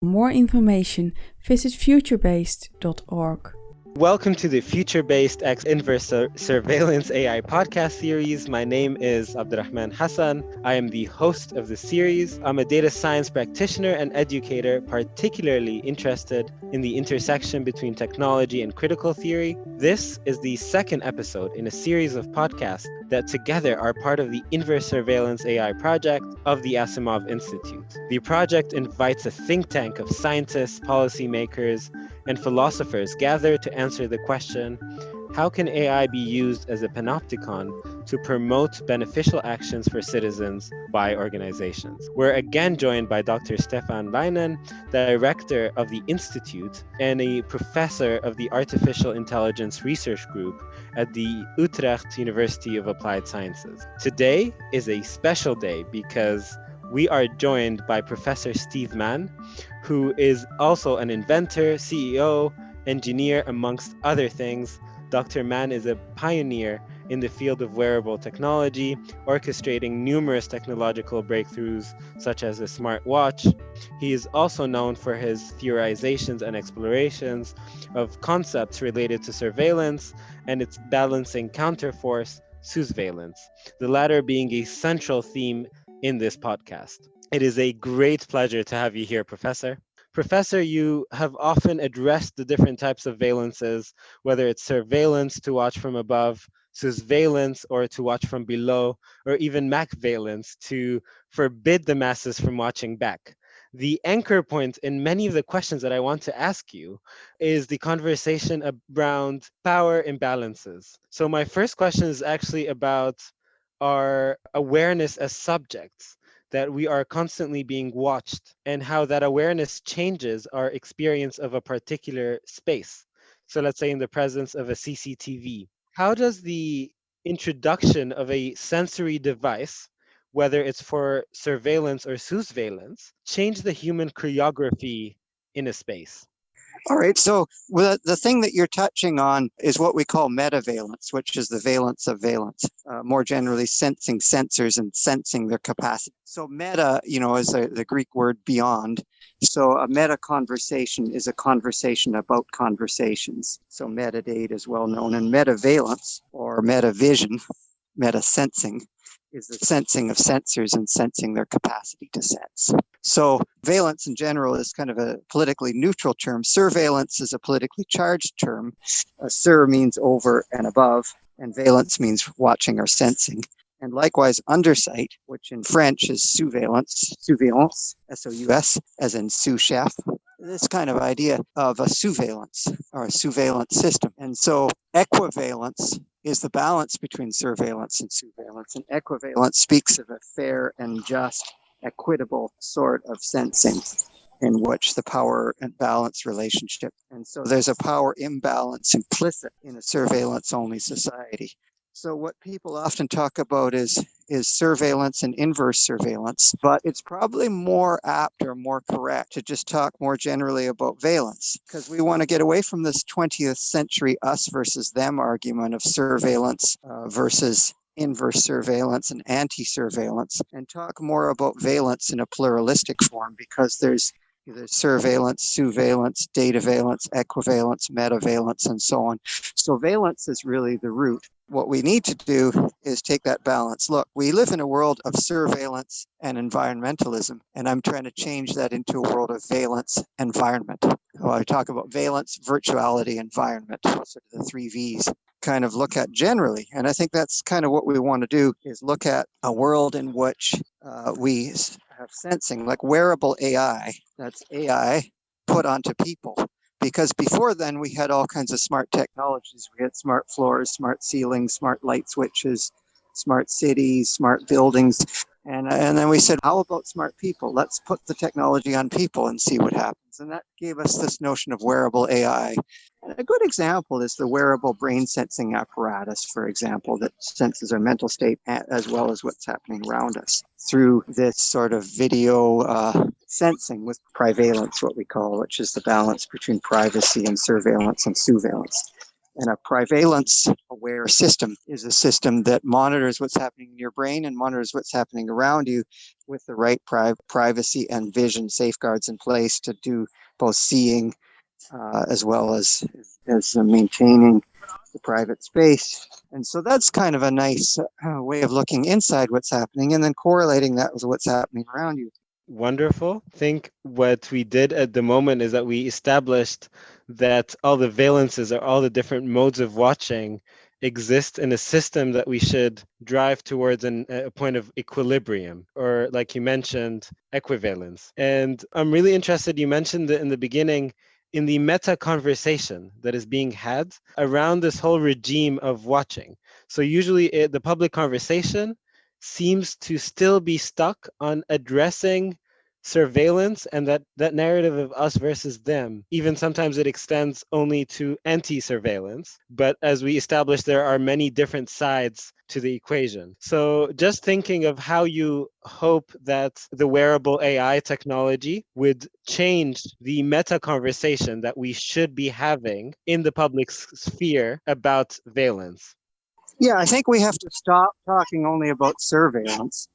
For more information, visit futurebased.org. Welcome to the Future-Based X Inverse Surveillance AI podcast series. My name is Abdurrahman Hassan. I am the host of the series. I'm a data science practitioner and educator, particularly interested in the intersection between technology and critical theory. This is the second episode in a series of podcasts that together are part of the Inverse Surveillance AI project of the Asimov Institute. The project invites a think tank of scientists, policymakers, and philosophers gather to answer the question, how can AI be used as a panopticon to promote beneficial actions for citizens by organizations? We're again joined by Dr. Stefan Leinen, director of the Institute and a professor of the Artificial Intelligence Research Group at the Utrecht University of Applied Sciences. Today is a special day because we are joined by Professor Steve Mann, who is also an inventor, CEO, engineer, amongst other things. Dr. Mann is a pioneer in the field of wearable technology, orchestrating numerous technological breakthroughs, such as a smartwatch. He is also known for his theorizations and explorations of concepts related to surveillance and its balancing counterforce, sousveillance, the latter being a central theme in this podcast. It is a great pleasure to have you here, Professor. Professor, you have often addressed the different types of veillances, whether it's surveillance to watch from above, sousveillance or to watch from below, or even MetaValence to forbid the masses from watching back. The anchor point in many of the questions that I want to ask you is the conversation around power imbalances. So my first question is actually about our awareness as subjects, that we are constantly being watched and how that awareness changes our experience of a particular space. So let's say in the presence of a CCTV, how does the introduction of a sensory device, whether it's for surveillance or sousveillance, change the human choreography in a space? All right, so the thing that you're touching on is what we call metavalence, which is the valence of valence, more generally sensing sensors and sensing their capacity. So meta, is the Greek word beyond. So a meta conversation is a conversation about conversations. So metadata is well known, and metavalence or metavision, meta sensing, is the sensing of sensors and sensing their capacity to sense. So valence in general is kind of a politically neutral term. Surveillance is a politically charged term. Sur means over and above, and valence means watching or sensing. And likewise, undersight, which in French is sousveillance, S-O-U-S, as in sous chef. This kind of idea of a sousveillance or a surveillance system. And so equivalence is the balance between surveillance and sousveillance. And equivalence speaks of a fair and just, equitable sort of sensing in which the power and balance relationship. And so there's a power imbalance implicit in a surveillance-only society. So what people often talk about is surveillance and inverse surveillance, but it's probably more apt or more correct to just talk more generally about valence, because we want to get away from this 20th century us versus them argument of surveillance versus inverse surveillance and anti-surveillance, and talk more about valence in a pluralistic form, because there's surveillance, sousveillance, dataveillance, equivalence, metavalence, and so on. So valence is really the root. What we need to do is take that balance. Look, we live in a world of surveillance and environmentalism, and I'm trying to change that into a world of valence environment. So I talk about valence, virtuality, environment, sort of the 3 V's. Kind of look at generally, and I think that's kind of what we want to do, is look at a world in which we have sensing, like wearable AI. That's AI put onto people. Because before then, we had all kinds of smart technologies. We had smart floors, smart ceilings, smart light switches, smart cities, smart buildings. And then we said, how about smart people? Let's put the technology on people and see what happens. And that gave us this notion of wearable AI. And a good example is the wearable brain sensing apparatus, for example, that senses our mental state as well as what's happening around us through this sort of video sensing with priveillance, what we call, which is the balance between privacy and surveillance and sousveillance. And a priveillance aware system is a system that monitors what's happening in your brain and monitors what's happening around you with the right privacy and vision safeguards in place to do both seeing as well as maintaining the private space. And so that's kind of a nice way of looking inside what's happening and then correlating that with what's happening around you. Wonderful. I think what we did at the moment is that we established that all the valences or all the different modes of watching exist in a system that we should drive towards a point of equilibrium, or like you mentioned, equivalence. And I'm really interested, you mentioned it in the beginning, in the meta conversation that is being had around this whole regime of watching. So usually the public conversation seems to still be stuck on addressing surveillance and that narrative of us versus them. Even sometimes it extends only to anti-surveillance, but as we established, there are many different sides to the equation. So just thinking of how you hope that the wearable AI technology would change the meta conversation that we should be having in the public sphere about valence. Yeah, I think we have to stop talking only about surveillance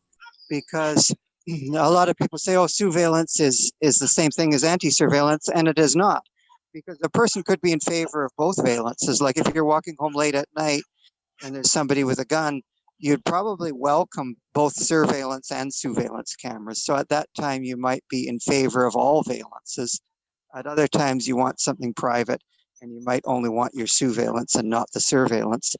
because a lot of people say, oh, surveillance is the same thing as anti-surveillance, and it is not. Because a person could be in favor of both valences. Like if you're walking home late at night and there's somebody with a gun, you'd probably welcome both surveillance and surveillance cameras. So at that time, you might be in favor of all valences. At other times, you want something private, and you might only want your surveillance and not the surveillance.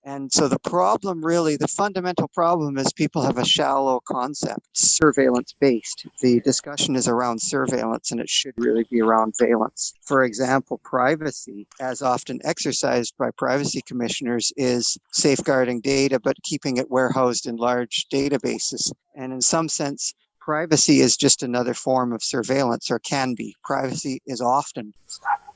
And so the problem really, the fundamental problem is people have a shallow concept, surveillance based. The discussion is around surveillance and it should really be around valence. For example, privacy, as often exercised by privacy commissioners, is safeguarding data but keeping it warehoused in large databases. And in some sense, privacy is just another form of surveillance, or can be. Privacy is often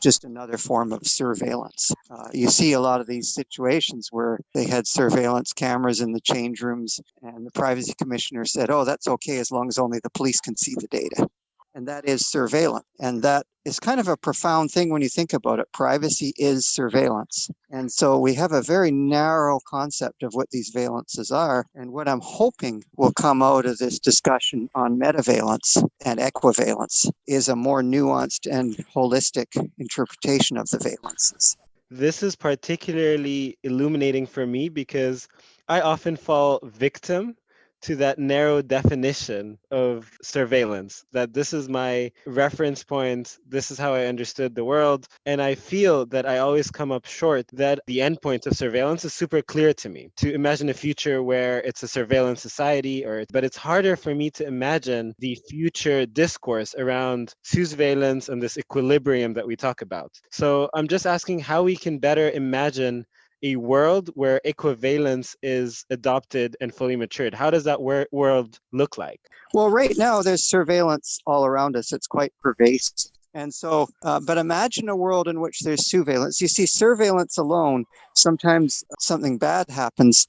just another form of surveillance. You see a lot of these situations where they had surveillance cameras in the change rooms and the privacy commissioner said, oh, that's okay as long as only the police can see the data. And that is surveillance. And that is kind of a profound thing when you think about it. Privacy is surveillance. And so we have a very narrow concept of what these valences are. And what I'm hoping will come out of this discussion on metavalence and equivalence is a more nuanced and holistic interpretation of the valences. This is particularly illuminating for me because I often fall victim to that narrow definition of surveillance, that this is my reference point, this is how I understood the world. And I feel that I always come up short, that the endpoint of surveillance is super clear to me. To imagine a future where it's a surveillance society, but it's harder for me to imagine the future discourse around sousveillance and this equilibrium that we talk about. So I'm just asking how we can better imagine a world where equivalence is adopted and fully matured. How does that world look like? Well, right now there's surveillance all around us. It's quite pervasive. And so, but imagine a world in which there's surveillance. You see, surveillance alone, sometimes something bad happens,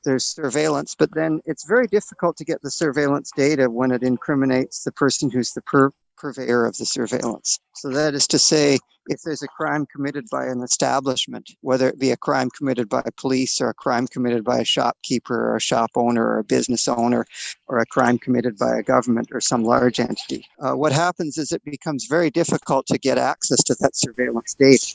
there's surveillance, but then it's very difficult to get the surveillance data when it incriminates the person who's the purveyor of the surveillance. So that is to say, if there's a crime committed by an establishment, whether it be a crime committed by police or a crime committed by a shopkeeper or a shop owner or a business owner or a crime committed by a government or some large entity, what happens is it becomes very difficult to get access to that surveillance data.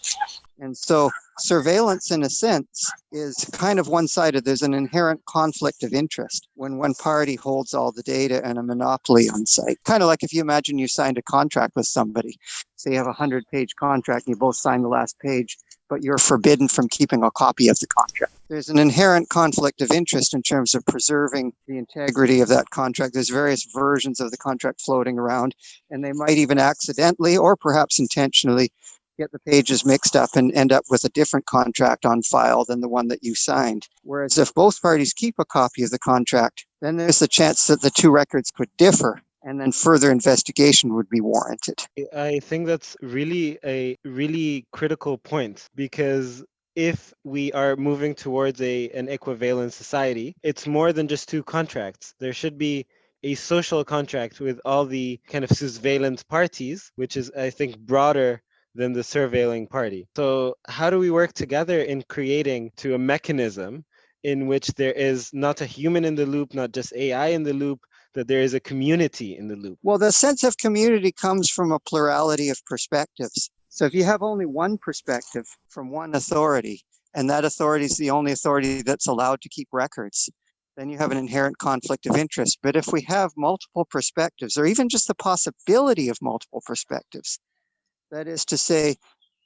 And so surveillance, in a sense, is kind of one-sided. There's an inherent conflict of interest when one party holds all the data and a monopoly on site. Kind of like if you imagine you signed a contract with somebody. Say you have a 100-page contract and you both sign the last page, but you're forbidden from keeping a copy of the contract. There's an inherent conflict of interest in terms of preserving the integrity of that contract. There's various versions of the contract floating around, and they might even accidentally or perhaps intentionally get the pages mixed up and end up with a different contract on file than the one that you signed. Whereas if both parties keep a copy of the contract, then there's the chance that the two records could differ, and then further investigation would be warranted. I think that's really a really critical point, because if we are moving towards an equivalent society, it's more than just two contracts. There should be a social contract with all the kind of surveillance parties, which is, I think, broader than the surveilling party. So how do we work together in creating to a mechanism in which there is not a human in the loop, not just AI in the loop, that there is a community in the loop? Well, the sense of community comes from a plurality of perspectives. So if you have only one perspective from one authority, and that authority is the only authority that's allowed to keep records, then you have an inherent conflict of interest. But if we have multiple perspectives, or even just the possibility of multiple perspectives, that is to say,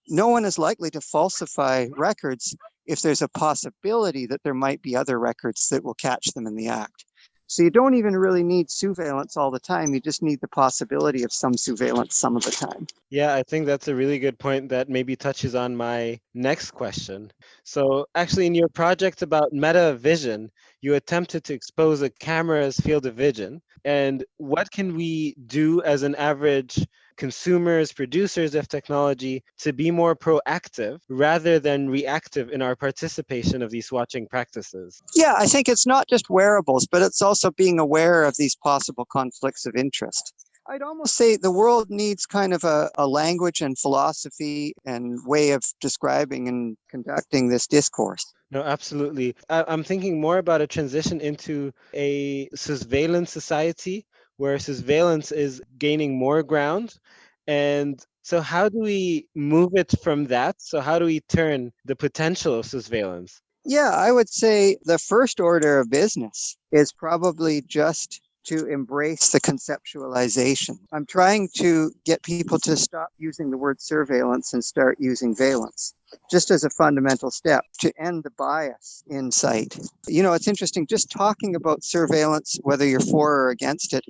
no one is likely to falsify records if there's a possibility that there might be other records that will catch them in the act. So you don't even really need sousveillance all the time. You just need the possibility of some sousveillance some of the time. Yeah, I think that's a really good point that maybe touches on my next question. So actually in your project about meta vision, you attempted to expose a camera's field of vision. And what can we do as an average consumers, producers of technology to be more proactive rather than reactive in our participation of these watching practices? Yeah, I think it's not just wearables, but it's also being aware of these possible conflicts of interest. I'd almost say the world needs kind of a language and philosophy and way of describing and conducting this discourse. No, absolutely. I'm thinking more about a transition into a surveillance society where surveillance is gaining more ground. And so, how do we move it from that? So, how do we turn the potential of surveillance? Yeah, I would say the first order of business is probably just to embrace the conceptualization. I'm trying to get people to stop using the word surveillance and start using veillance, just as a fundamental step to end the bias in sight. You know, it's interesting, just talking about surveillance, whether you're for or against it,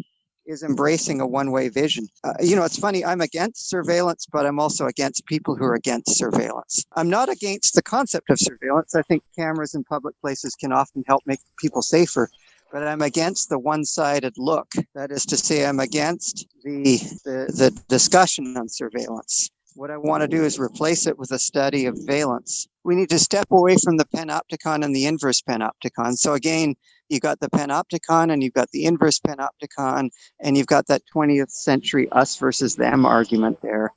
is embracing a one-way vision. You know, it's funny, I'm against surveillance, but I'm also against people who are against surveillance. I'm not against the concept of surveillance. I think cameras in public places can often help make people safer, but I'm against the one-sided look. That is to say, I'm against the discussion on surveillance. What I want to do is replace it with a study of veillance. We need to step away from the panopticon and the inverse panopticon. So again, you've got the panopticon and you've got the inverse panopticon, and you've got that 20th century us versus them argument there.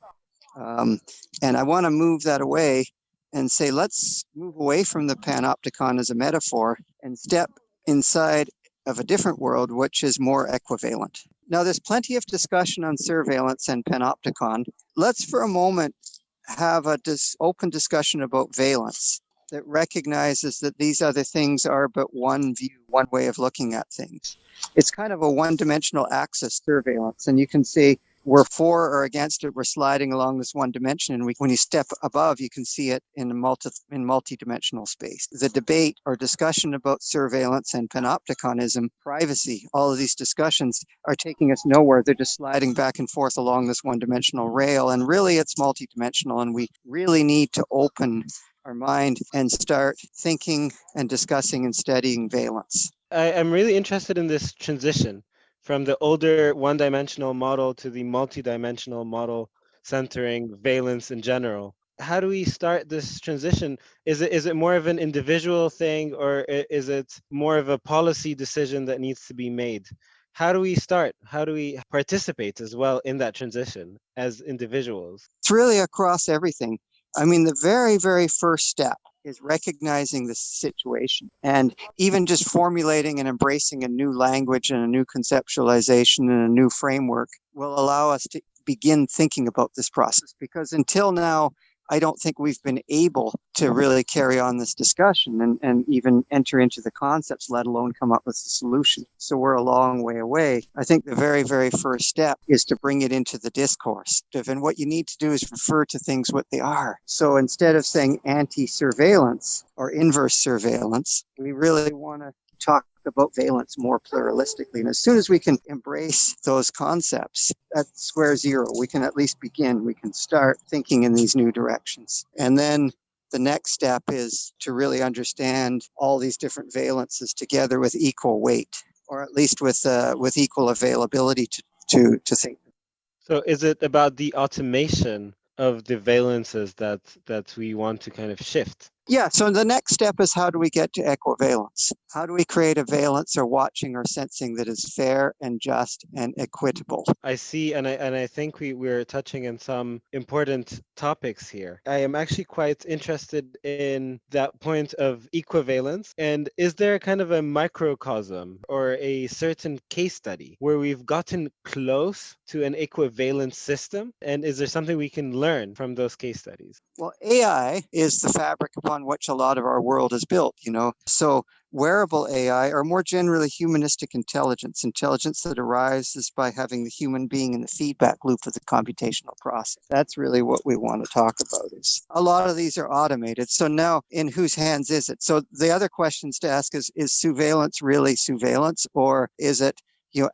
And I want to move that away and say, let's move away from the panopticon as a metaphor and step inside of a different world, which is more equivalent. Now, there's plenty of discussion on surveillance and panopticon. Let's for a moment have a open discussion about veillance that recognizes that these other things are but one view, one way of looking at things. It's kind of a one-dimensional axis surveillance, and you can see we're for or against it. We're sliding along this one dimension, and when you step above, you can see it in multi-dimensional space. The debate or discussion about surveillance and panopticonism, privacy, all of these discussions are taking us nowhere. They're just sliding back and forth along this one-dimensional rail, and really it's multi-dimensional, and we really need to open our mind and start thinking and discussing and studying veillance. I'm really interested in this transition from the older one-dimensional model to the multi-dimensional model centering veillance in general. How do we start this transition? Is it more of an individual thing, or is it more of a policy decision that needs to be made? How do we start? How do we participate as well in that transition as individuals? It's really across everything. I mean, the very, very first step is recognizing the situation, and even just formulating and embracing a new language and a new conceptualization and a new framework will allow us to begin thinking about this process. Because until now, I don't think we've been able to really carry on this discussion and even enter into the concepts, let alone come up with a solution. So we're a long way away. I think the very, very first step is to bring it into the discourse. And what you need to do is refer to things what they are. So instead of saying anti-surveillance or inverse surveillance, we really want to talk about veillance more pluralistically. And as soon as we can embrace those concepts at square zero, we can at least begin. We can start thinking in these new directions. And then the next step is to really understand all these different veillances together with equal weight, or at least with equal availability to think. So is it about the automation of the valences that we want to kind of shift? Yeah, so the next step is how do we get to equivalence? How do we create a valence or watching or sensing that is fair and just and equitable? I see, and I think we're touching on some important topics here. I am actually quite interested in that point of equivalence. And is there kind of a microcosm or a certain case study where we've gotten close to an equivalent system? And is there something we can learn from those case studies? Well, AI is the fabric upon which a lot of our world is built, So wearable AI, or more generally humanistic intelligence, intelligence that arises by having the human being in the feedback loop of the computational process. That's really what we want to talk about. Is a lot of these are automated. So now in whose hands is it? So the other questions to ask is sousveillance really sousveillance, or is it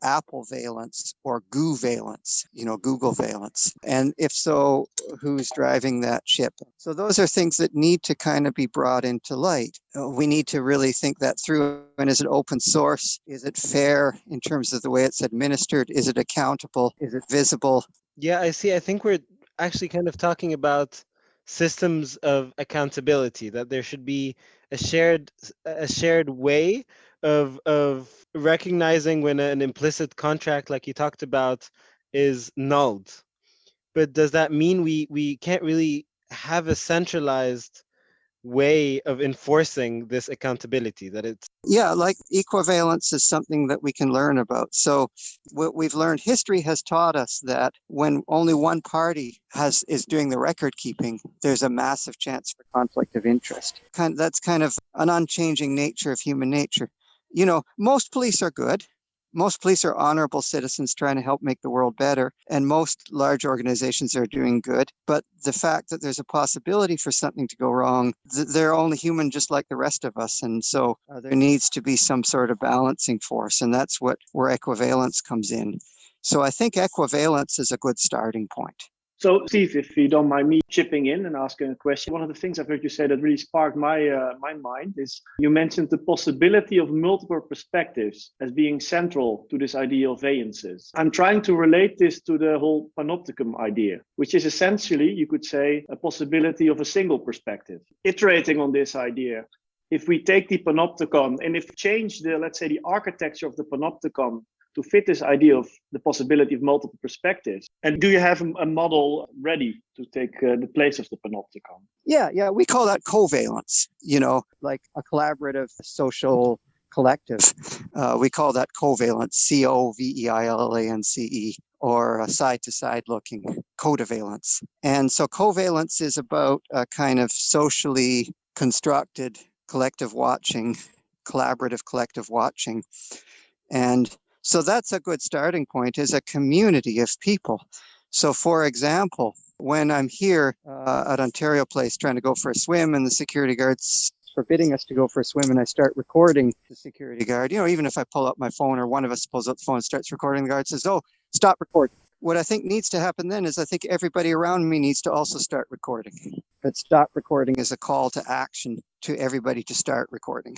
Apple valence or valence, Google valence? And if so, who's driving that ship? So those are things that need to kind of be brought into light. We need to really think that through. And is it open source? Is it fair in terms of the way it's administered? Is it accountable? Is it visible? Yeah, I see. I think we're actually kind of talking about systems of accountability, that there should be a shared way of recognizing when an implicit contract, like you talked about, is nulled. But does that mean we can't really have a centralized way of enforcing this accountability, that it's Yeah, like equivalence is something that we can learn about. So what we've learned, history has taught us that when only one party is doing the record keeping, there's a massive chance for conflict of interest. That's kind of an unchanging nature of human nature. Most police are good. Most police are honorable citizens trying to help make the world better, and most large organizations are doing good. But the fact that there's a possibility for something to go wrong, they're only human just like the rest of us. And so there needs to be some sort of balancing force, and that's where equivalence comes in. So I think equivalence is a good starting point. So, Steve, if you don't mind me chipping in and asking a question, one of the things I've heard you say that really sparked my mind is you mentioned the possibility of multiple perspectives as being central to this idea of veillances. I'm trying to relate this to the whole panopticon idea, which is essentially, you could say, a possibility of a single perspective. Iterating on this idea, if we take the panopticon and if we change let's say, the architecture of the panopticon to fit this idea of the possibility of multiple perspectives. And do you have a model ready to take the place of the panopticon? Yeah, we call that covalence, like a collaborative social collective. We call that covalence, Coveillance, or side-to-side looking, covalence. And so covalence is about a kind of socially constructed collective watching, collaborative collective watching. And so that's a good starting point, is a community of people. So for example, when I'm here at Ontario Place trying to go for a swim and the security guard's forbidding us to go for a swim and I start recording the security guard, even if I pull up my phone or one of us pulls up the phone and starts recording, the guard says, "Oh, stop recording." What I think needs to happen then is I think everybody around me needs to also start recording. But stop recording is a call to action to everybody to start recording.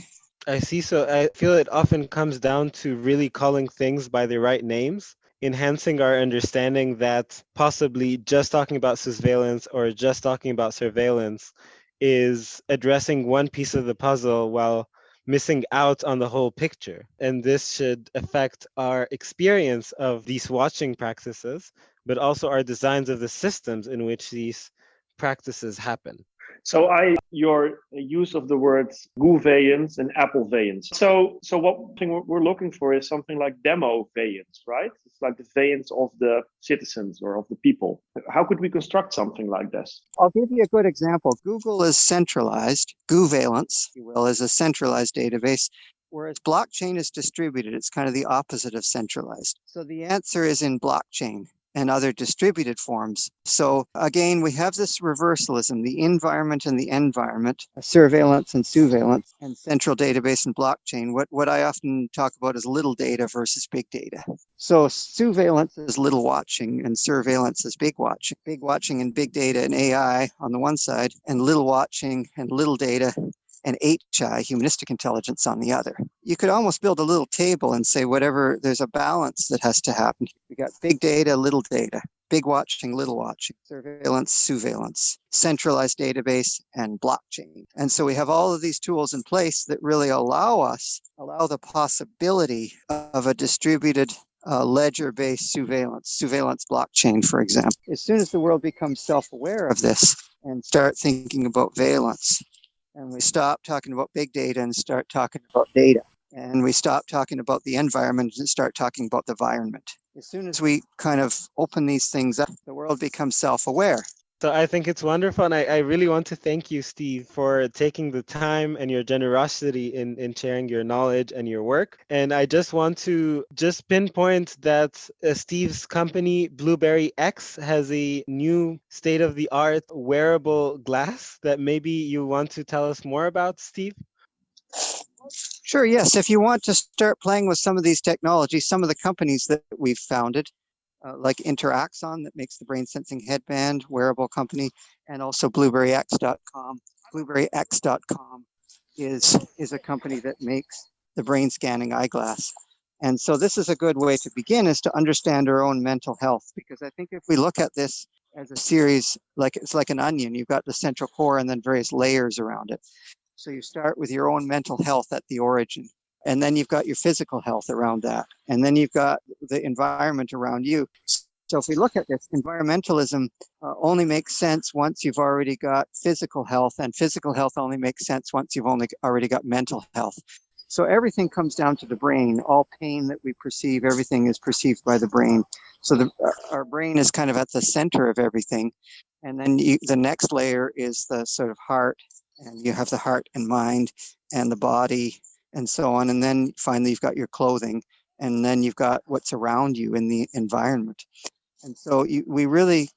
I see. So I feel it often comes down to really calling things by the right names, enhancing our understanding that possibly just talking about sousveillance or just talking about surveillance is addressing one piece of the puzzle while missing out on the whole picture. And this should affect our experience of these watching practices, but also our designs of the systems in which these practices happen. So your use of the words veillances and Apple veillances. So what thing we're looking for is something like demo veillances, right? It's like the veillances of the citizens or of the people. How could we construct something like this? I'll give you a good example. Google is centralized. Covalence, if you will, is a centralized database, whereas blockchain is distributed. It's kind of the opposite of centralized. So the answer is in blockchain and other distributed forms. So again, we have this reversalism, the environment and the environment, surveillance and sousveillance, and central database and blockchain. What I often talk about is little data versus big data. So sousveillance is little watching and surveillance is big watching. Big watching and big data and AI on the one side, and little watching and little data and HI, humanistic intelligence, on the other. You could almost build a little table and say there's a balance that has to happen. We got big data, little data. big watching, little watching, surveillance, sousveillance, centralized database, and blockchain. And so we have all of these tools in place that really allow the possibility of a distributed ledger-based surveillance blockchain, for example. As soon as the world becomes self-aware of this and start thinking about veillance, and we stop talking about big data and start talking about data, and we stop talking about the environment and start talking about the environment. As soon as we kind of open these things up, the world becomes self-aware. So I think it's wonderful. And I really want to thank you, Steve, for taking the time and your generosity in sharing your knowledge and your work. And I just want to pinpoint that Steve's company, Blueberry X, has a new state-of-the-art wearable glass that maybe you want to tell us more about, Steve? Sure, yes. If you want to start playing with some of these technologies, some of the companies that we've founded, like Interaxon that makes the brain sensing headband, wearable company, and also blueberryx.com. Blueberryx.com is a company that makes the brain scanning eyeglass. And so this is a good way to begin, is to understand our own mental health, because I think if we look at this as a series, like it's like an onion, you've got the central core and then various layers around it. So you start with your own mental health at the origin. And then you've got your physical health around that. And then you've got the environment around you. So if we look at this, environmentalism only makes sense once you've already got physical health, and physical health only makes sense once you've already got mental health. So everything comes down to the brain. All pain that we perceive, everything is perceived by the brain. So our brain is kind of at the center of everything. And then the next layer is the sort of heart, and you have the heart and mind and the body and so on. And then finally, you've got your clothing, and then you've got what's around you in the environment. And so we really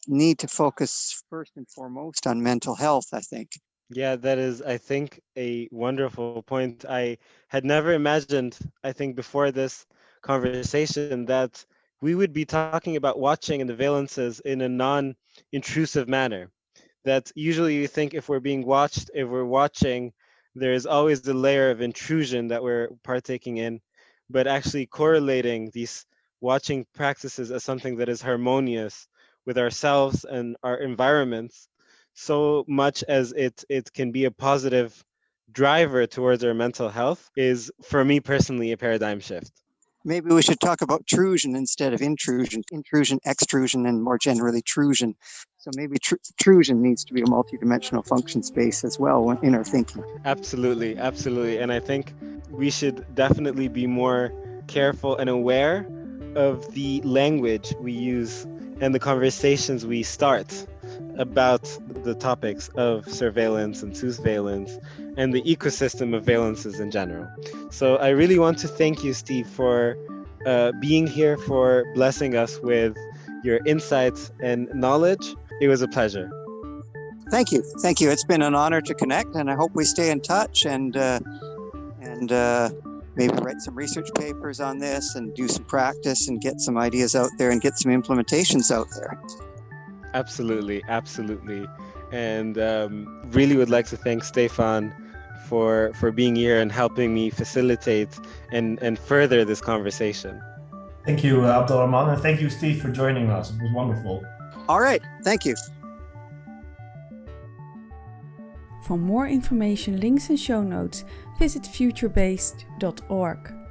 need to focus first and foremost on mental health, I think. Yeah, that is, I think, a wonderful point. I had never imagined, I think, before this conversation that we would be talking about watching and the veillances in a non-intrusive manner. That usually you think if we're being watched, if we're watching, there's always the layer of intrusion that we're partaking in, but actually correlating these watching practices as something that is harmonious with ourselves and our environments, so much as it can be a positive driver towards our mental health, is for me personally a paradigm shift. Maybe we should talk about trusion instead of intrusion. Intrusion, extrusion, and more generally trusion. So maybe trusion needs to be a multidimensional function space as well in our thinking. Absolutely, absolutely. And I think we should definitely be more careful and aware of the language we use and the conversations we start about the topics of surveillance and sousveillance and the ecosystem of veillances in general. So I really want to thank you, Steve, for being here, for blessing us with your insights and knowledge. It was a pleasure. Thank you. Thank you. It's been an honor to connect, and I hope we stay in touch and maybe write some research papers on this and do some practice and get some ideas out there and get some implementations out there. Absolutely, absolutely. And really would like to thank Stefan for being here and helping me facilitate and further this conversation. Thank you, Abdulrahman, and thank you, Steve, for joining us. It was wonderful. All right. Thank you. For more information, links and show notes, visit futurebased.org.